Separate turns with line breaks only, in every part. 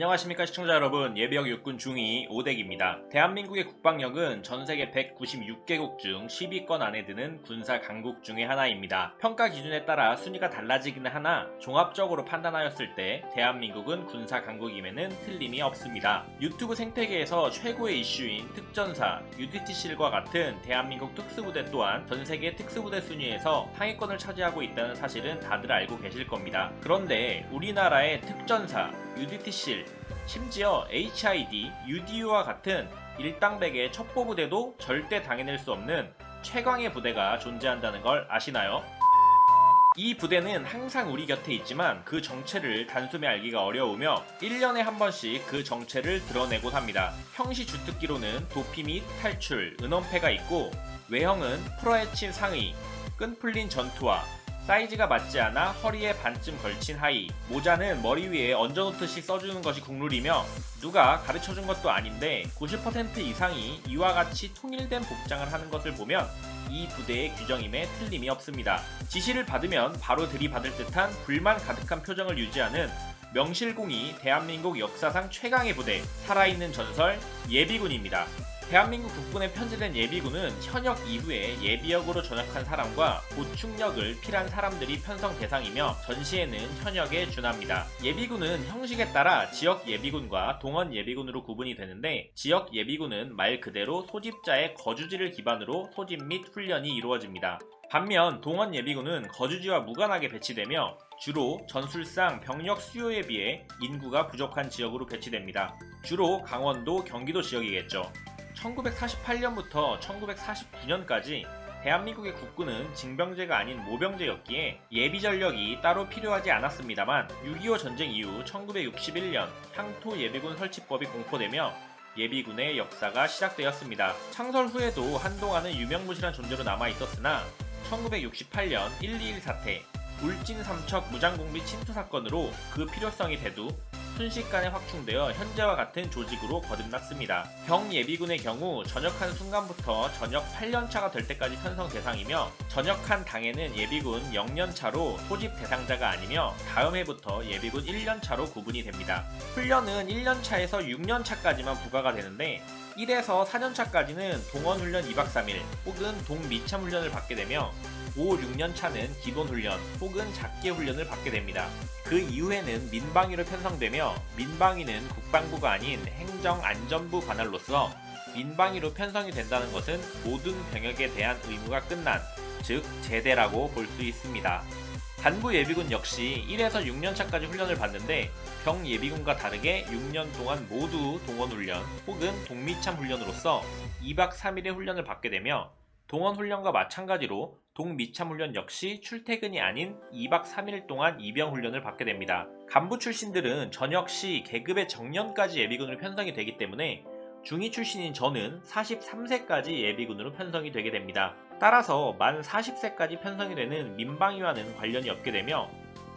안녕하십니까 시청자 여러분, 예비역 육군 중위 오덱입니다. 대한민국의 국방력은 전세계 196개국 중 10위권 안에 드는 군사 강국 중의 하나입니다. 평가 기준에 따라 순위가 달라지기는 하나 종합적으로 판단하였을 때 대한민국은 군사 강국임에는 틀림이 없습니다. 유튜브 생태계에서 최고의 이슈인 특전사, UDTC과 같은 대한민국 특수부대 또한 전세계 특수부대 순위에서 상위권을 차지하고 있다는 사실은 다들 알고 계실 겁니다. 그런데 우리나라의 특전사, UDTC, 심지어 HID, UDU와 같은 일당백의 첩보부대도 절대 당해낼 수 없는 최강의 부대가 존재한다는 걸 아시나요? 이 부대는 항상 우리 곁에 있지만 그 정체를 단숨에 알기가 어려우며 1년에 한 번씩 그 정체를 드러내곤 합니다. 형시 주특기로는 도피 및 탈출, 은원패가 있고 외형은 풀어헤친 상의, 끈 풀린 전투화, 사이즈가 맞지 않아 허리에 반쯤 걸친 하의, 모자는 머리 위에 얹어놓듯이 써주는 것이 국룰이며 누가 가르쳐준 것도 아닌데 90% 이상이 이와 같이 통일된 복장을 하는 것을 보면 이 부대의 규정임에 틀림이 없습니다. 지시를 받으면 바로 들이받을 듯한 불만 가득한 표정을 유지하는 명실공히 대한민국 역사상 최강의 부대, 살아있는 전설 예비군입니다. 대한민국 국군에 편제된 예비군은 현역 이후에 예비역으로 전역한 사람과 보충력을 필요한 사람들이 편성 대상이며 전시에는 현역에 준합니다. 예비군은 형식에 따라 지역 예비군과 동원 예비군으로 구분이 되는데 지역 예비군은 말 그대로 소집자의 거주지를 기반으로 소집 및 훈련이 이루어집니다. 반면 동원 예비군은 거주지와 무관하게 배치되며 주로 전술상 병력 수요에 비해 인구가 부족한 지역으로 배치됩니다. 주로 강원도, 경기도 지역이겠죠. 1948년부터 1949년까지 대한민국의 국군은 징병제가 아닌 모병제였기에 예비전력이 따로 필요하지 않았습니다만 6.25 전쟁 이후 1961년 향토 예비군 설치법이 공포되며 예비군의 역사가 시작되었습니다. 창설 후에도 한동안은 유명무실한 존재로 남아있었으나 1968년 1.21 사태, 울진 삼척 무장공비 침투 사건으로 그 필요성이 대두 순식간에 확충되어 현재와 같은 조직으로 거듭났습니다. 경예비군의 경우 전역한 순간부터 전역 8년차가 될 때까지 편성 대상이며 전역한 당해는 예비군 0년차로 소집 대상자가 아니며 다음 해부터 예비군 1년차로 구분이 됩니다. 훈련은 1년차에서 6년차까지만 부과가 되는데 1에서 4년차까지는 동원훈련 2박 3일 혹은 동미참훈련을 받게 되며 5, 6년차는 기본훈련 혹은 작계훈련을 받게 됩니다. 그 이후에는 민방위로 편성되며 민방위는 국방부가 아닌 행정안전부 관할로서 민방위로 편성이 된다는 것은 모든 병역에 대한 의무가 끝난, 즉 제대라고 볼 수 있습니다. 간부 예비군 역시 1에서 6년차까지 훈련을 받는데 병 예비군과 다르게 6년 동안 모두 동원훈련 혹은 동미참 훈련으로서 2박 3일의 훈련을 받게 되며 동원훈련과 마찬가지로 동미참훈련 역시 출퇴근이 아닌 2박 3일 동안 입영훈련을 받게 됩니다. 간부 출신들은 전역 시 계급의 정년까지 예비군으로 편성이 되기 때문에 중위 출신인 저는 43세까지 예비군으로 편성이 되게 됩니다. 따라서 만 40세까지 편성이 되는 민방위와는 관련이 없게 되며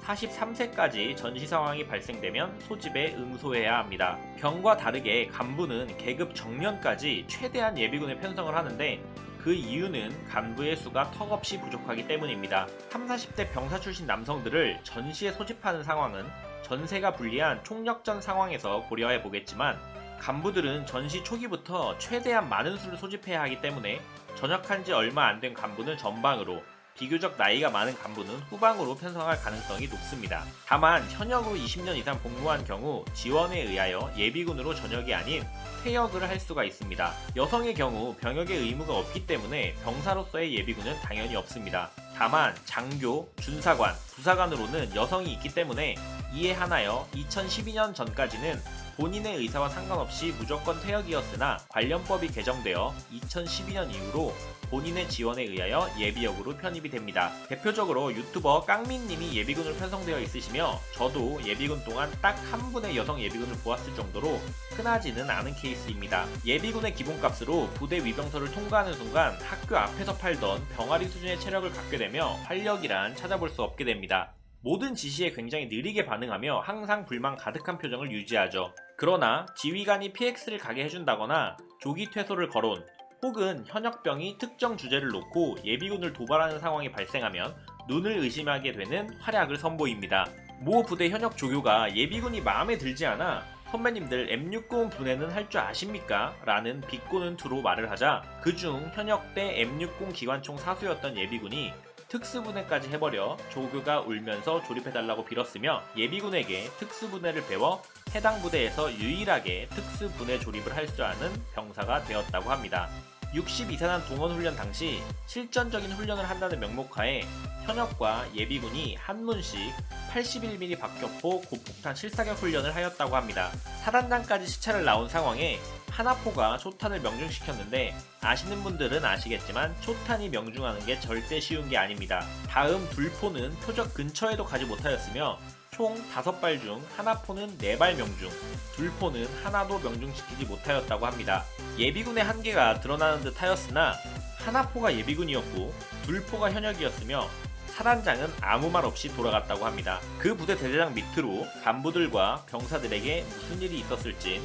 43세까지 전시 상황이 발생되면 소집에 응소해야 합니다. 병과 다르게 간부는 계급 정년까지 최대한 예비군에 편성을 하는데 그 이유는 간부의 수가 턱없이 부족하기 때문입니다. 30, 40대 병사 출신 남성들을 전시에 소집하는 상황은 전세가 불리한 총력전 상황에서 고려해 보겠지만 간부들은 전시 초기부터 최대한 많은 수를 소집해야 하기 때문에 전역한 지 얼마 안 된 간부는 전방으로, 비교적 나이가 많은 간부는 후방으로 편성할 가능성이 높습니다. 다만 현역으로 20년 이상 복무한 경우 지원에 의하여 예비군으로 전역이 아닌 퇴역을 할 수가 있습니다. 여성의 경우 병역의 의무가 없기 때문에 병사로서의 예비군은 당연히 없습니다. 다만 장교, 준사관, 부사관으로는 여성이 있기 때문에 이에 한하여 2012년 전까지는 본인의 의사와 상관없이 무조건 퇴역이었으나 관련법이 개정되어 2012년 이후로 본인의 지원에 의하여 예비역으로 편입이 됩니다. 대표적으로 유튜버 깡민님이 예비군으로 편성되어 있으시며 저도 예비군 동안 딱 한 분의 여성 예비군을 보았을 정도로 흔하지는 않은 케이스입니다. 예비군의 기본값으로 부대 위병소를 통과하는 순간 학교 앞에서 팔던 병아리 수준의 체력을 갖게 되며 활력이란 찾아볼 수 없게 됩니다. 모든 지시에 굉장히 느리게 반응하며 항상 불만 가득한 표정을 유지하죠. 그러나 지휘관이 PX를 가게 해준다거나 조기 퇴소를 거론 혹은 현역병이 특정 주제를 놓고 예비군을 도발하는 상황이 발생하면 눈을 의심하게 되는 활약을 선보입니다. 모 부대 현역 조교가 예비군이 마음에 들지 않아 선배님들 M60 분해는 할 줄 아십니까? 라는 비꼬는 투로 말을 하자 그중 현역대 M60 기관총 사수였던 예비군이 특수분해까지 해버려 조교가 울면서 조립해달라고 빌었으며 예비군에게 특수분해를 배워 해당 부대에서 유일하게 특수분해 조립을 할 줄 아는 병사가 되었다고 합니다. 62사단 동원훈련 당시 실전적인 훈련을 한다는 명목하에 현역과 예비군이 한문씩 81mm 박격포 고폭탄 실사격 훈련을 하였다고 합니다. 사단장까지 시차를 나온 상황에 하나포가 초탄을 명중시켰는데 아시는 분들은 아시겠지만 초탄이 명중하는 게 절대 쉬운 게 아닙니다. 다음 둘포는 표적 근처에도 가지 못하였으며 총 5발 중 하나포는 4발 명중, 둘포는 하나도 명중시키지 못하였다고 합니다. 예비군의 한계가 드러나는 듯 하였으나 하나포가 예비군이었고 둘포가 현역이었으며 사단장은 아무 말 없이 돌아갔다고 합니다. 그 부대 대대장 밑으로 간부들과 병사들에게 무슨 일이 있었을진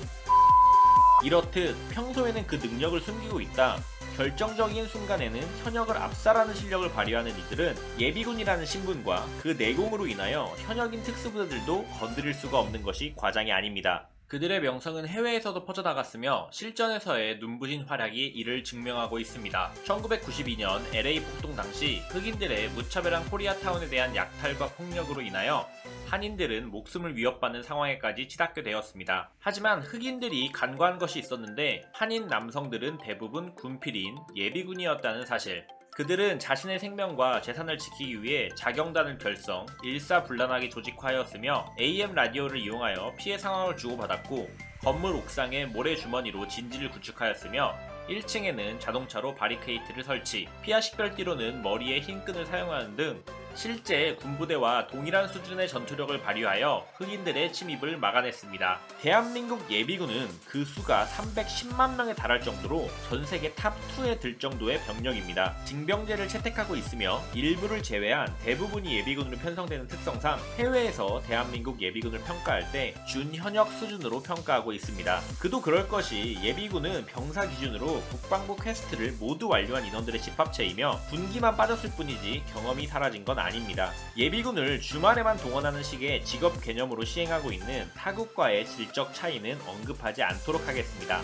이렇듯 평소에는 그 능력을 숨기고 있다. 결정적인 순간에는 현역을 압살하는 실력을 발휘하는 이들은 예비군이라는 신분과 그 내공으로 인하여 현역인 특수부대들도 건드릴 수가 없는 것이 과장이 아닙니다. 그들의 명성은 해외에서도 퍼져나갔으며 실전에서의 눈부신 활약이 이를 증명하고 있습니다. 1992년 LA 폭동 당시 흑인들의 무차별한 코리아타운에 대한 약탈과 폭력으로 인하여 한인들은 목숨을 위협받는 상황에까지 치닫게 되었습니다. 하지만 흑인들이 간과한 것이 있었는데 한인 남성들은 대부분 군필인 예비군이었다는 사실. 그들은 자신의 생명과 재산을 지키기 위해 자경단을 결성, 일사불란하게 조직화하였으며 AM 라디오를 이용하여 피해 상황을 주고받았고 건물 옥상에 모래주머니로 진지를 구축하였으며 1층에는 자동차로 바리케이트를 설치, 피하 식별기로는 머리에 흰 끈을 사용하는 등 실제 군부대와 동일한 수준의 전투력을 발휘하여 흑인들의 침입을 막아냈습니다. 대한민국 예비군은 그 수가 310만 명에 달할 정도로 전세계 탑2에 들 정도의 병력입니다. 징병제를 채택하고 있으며 일부를 제외한 대부분이 예비군으로 편성되는 특성상 해외에서 대한민국 예비군을 평가할 때 준현역 수준으로 평가하고 있습니다. 그도 그럴 것이 예비군은 병사 기준으로 국방부 퀘스트를 모두 완료한 인원들의 집합체이며 군기만 빠졌을 뿐이지 경험이 사라진 건 아닙니다. 예비군을 주말에만 동원하는 식의 직업 개념으로 시행하고 있는 타국과의 질적 차이는 언급하지 않도록 하겠습니다.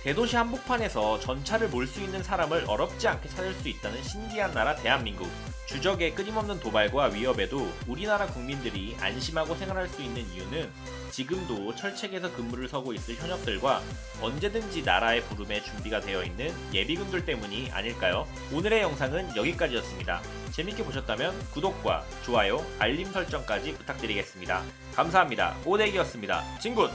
대도시 한복판에서 전차를 몰 수 있는 사람을 어렵지 않게 찾을 수 있다는 신기한 나라 대한민국. 주적의 끊임없는 도발과 위협에도 우리나라 국민들이 안심하고 생활할 수 있는 이유는 지금도 철책에서 근무를 서고 있을 현역들과 언제든지 나라의 부름에 준비가 되어 있는 예비군들 때문이 아닐까요? 오늘의 영상은 여기까지였습니다. 재밌게 보셨다면 구독과 좋아요, 알림 설정까지 부탁드리겠습니다. 감사합니다. 오대기였습니다. 진군!